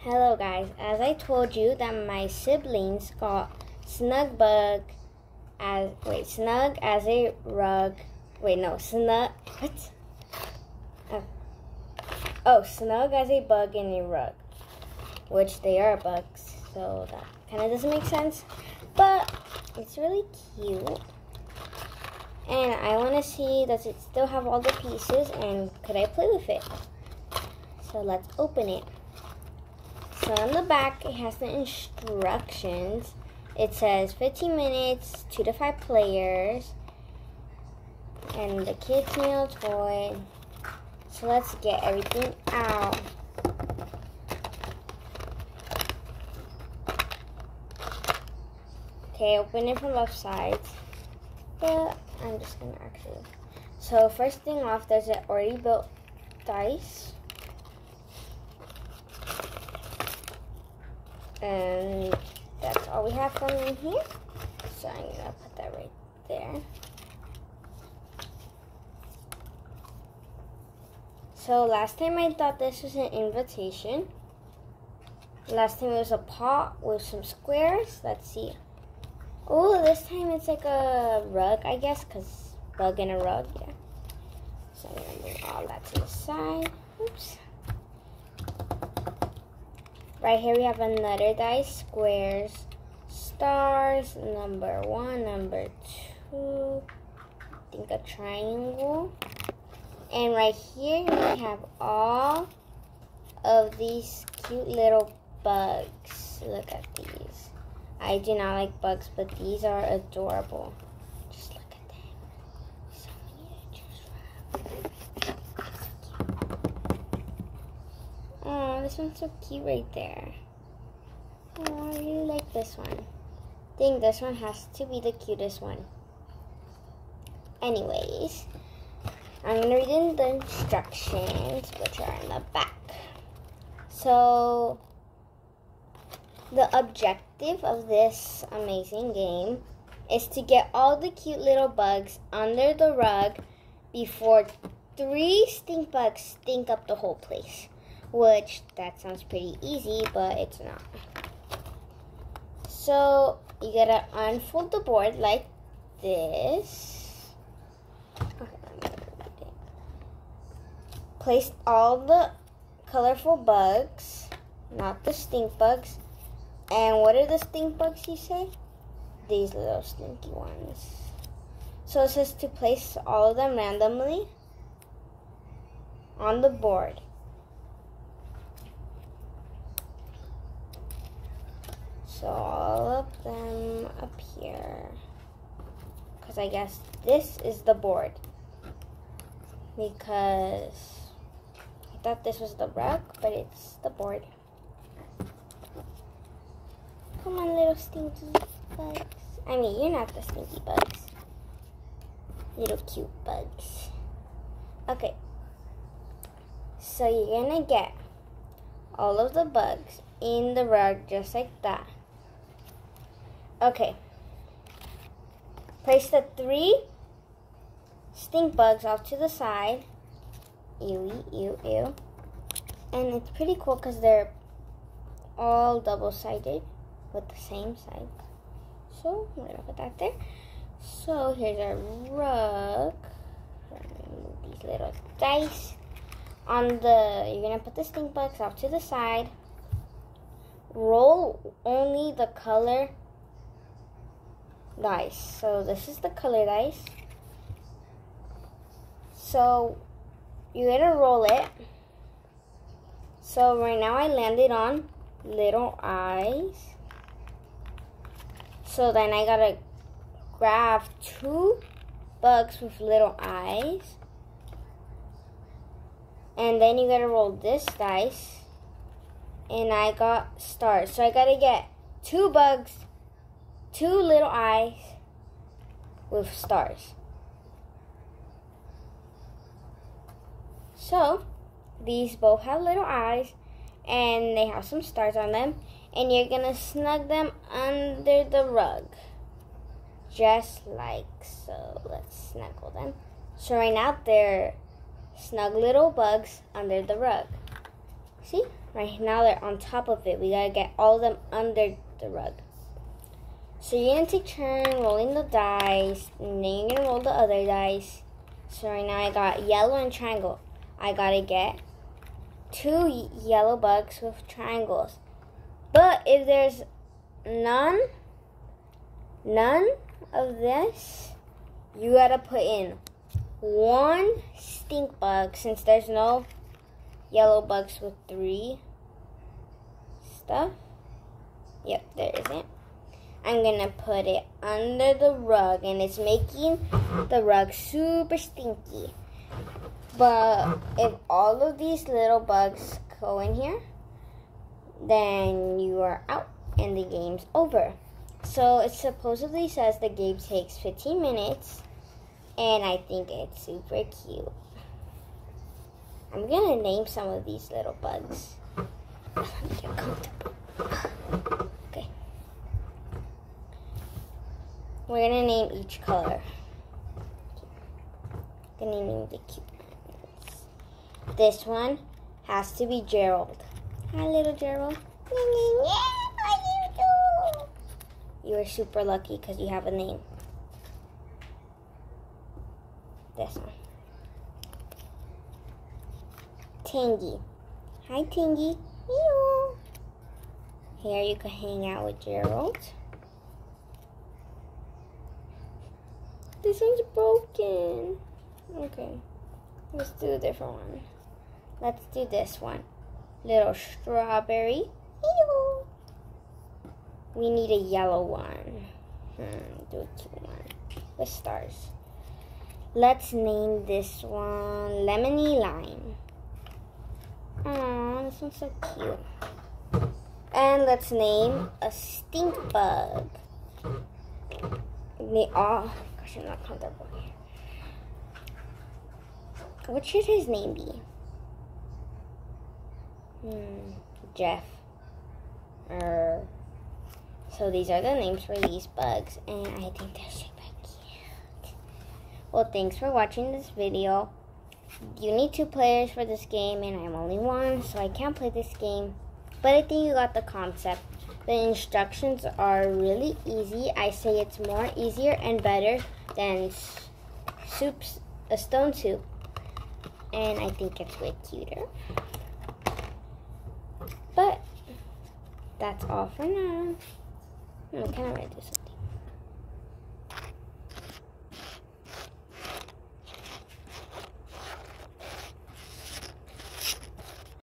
Hello guys, as I told you that my siblings got snug as a rug. Snug as a bug in a rug, which they are bugs, so that kind of doesn't make sense, but it's really cute. And I want to see, does it still have all the pieces, and could I play with it? So let's open it. So on the back, it has the instructions. It says 15 minutes, 2 to 5 players, and the kids meal toy. So let's get everything out. Okay, open it from both sides. But I'm just gonna actually. So first thing off, there's an already built dice. And that's all we have from in here. So I'm gonna put that right there. So last time I thought this was an invitation. Last time it was a pot with some squares. Let's see. Oh, this time it's like a rug, I guess, because bug in a rug, yeah. So I'm gonna move all that to the side. Oops. Right here we have another dice, squares, stars, number 1, number 2, I think a triangle. And right here we have all of these cute little bugs. Look at these. I do not like bugs, but these are adorable. Just look at them. So many to choose from. Oh, this one's so cute right there. Oh, I really like this one. I think this one has to be the cutest one. Anyways, I'm going to read in the instructions, which are in the back. So, the objective of this amazing game is to get all the cute little bugs under the rug before 3 stink bugs stink up the whole place. Which, that sounds pretty easy, but it's not. So, you gotta unfold the board like this. Okay, let me read it. Place all the colorful bugs, not the stink bugs. And what are the stink bugs, you say? These little stinky ones. So it says to place all of them randomly on the board. So all of them up here. Because I guess this is the board. Because I thought this was the rug, but it's the board. Come on, little stinky bugs. I mean, you're not the stinky bugs. Little cute bugs. Okay. So you're gonna get all of the bugs in the rug just like that. Okay. Place the 3 stink bugs off to the side. Ew, ew, ew. And it's pretty cool because they're all double-sided with the same side. So I'm gonna put that there. So here's our rug. Move these little dice. You're gonna put the stink bugs off to the side. Roll only the color dice. So this is the color dice. So you're gonna roll it. So right now I landed on little eyes. So then I gotta grab 2 bugs with little eyes. And then you gotta roll this dice. And I got stars. So I gotta get 2 bugs, 2 little eyes with stars. So these both have little eyes and they have some stars on them. And you're gonna snug them under the rug. Just like so. Let's snuggle them. So right now they're snug little bugs under the rug. See? Right now they're on top of it. We gotta get all of them under the rug. So you're gonna take turn rolling the dice, and then you're gonna roll the other dice. So right now I got yellow and triangle. I gotta get 2 yellow bugs with triangles. But if there's none of this, you gotta put in 1 stink bug, since there's no yellow bugs with 3 stuff. Yep, there isn't. I'm gonna put it under the rug, and it's making the rug super stinky. But if all of these little bugs go in here, then you are out and the game's over. So it supposedly says the game takes 15 minutes, and I think it's super cute. I'm gonna name some of these little bugs. Let me get comfortable. Okay. We're gonna name each color. I'm gonna name the cute ones. This one has to be Gerald. Hi, little Gerald. Yeah, how you do? You are super lucky because you have a name. This one. Tingy. Hi, Tingy. Ew. Here you can hang out with Gerald. This one's broken. Okay. Let's do a different one. Let's do this one. Little strawberry. Ew. We need a yellow one. Do a cute one with stars. Let's name this one Lemony Lime. Aww, this one's so cute. And let's name a stink bug. Oh gosh, I'm not comfortable here. What should his name be? Jeff. So these are the names for these bugs, and I think they're super cute. Well, thanks for watching this video. You need 2 players for this game, and I'm only 1, so I can't play this game. But I think you got the concept. The instructions are really easy. I say it's more easier and better than a stone soup. And I think it's way cuter. But that's all for now. I'm kind of ready to do something.